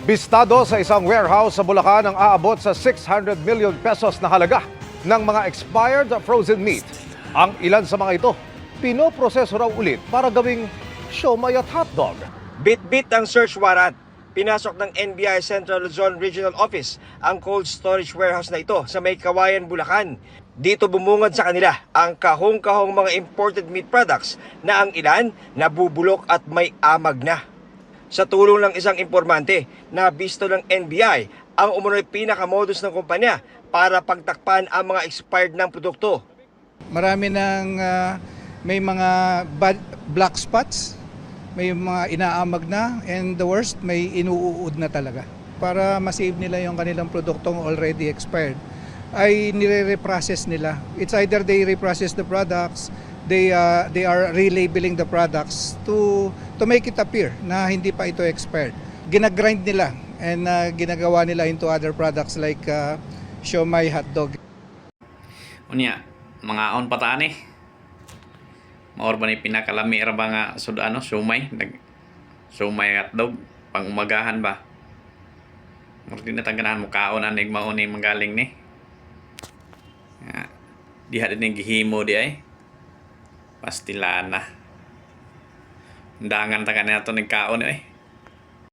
Bistado sa isang warehouse sa Bulacan ang aabot sa 600 million pesos na halaga ng mga expired frozen meat. Ang ilan sa mga ito, pinoproseso raw ulit para gawing siomay at hotdog. Bit-bit ang search warrant. Pinasok ng NBI Central Luzon Regional Office ang cold storage warehouse na ito sa May Kawayan, Bulacan. Dito bumungad sa kanila ang kahong-kahong mga imported meat products na ang ilan nabubulok at may amag na. Sa tulong ng isang informante, nabisto ng NBI ang umunoy pinakamodus ng kumpanya para pagtakpan ang mga expired ng produkto. Marami ng may mga black spots, may mga inaamag na, and the worst, may inuuod na talaga. Para ma-save nila yung kanilang produktong already expired, ay nire-reprocess nila. It's either they reprocess the products, they are relabeling the products to make it appear na hindi pa ito expired. Ginagrind nila and ginagawa nila into other products like siomay, hotdog. Unya, mga on pataan maor ba ni pinakalami ra ba nga siomay, siomay hotdog pang umagahan ba. Murti na tangganan mo kaon anig mao ni manggaling ni. Diha din gihimo di ay. Pastilana. Undangan ta kanina ito nagkaon eh.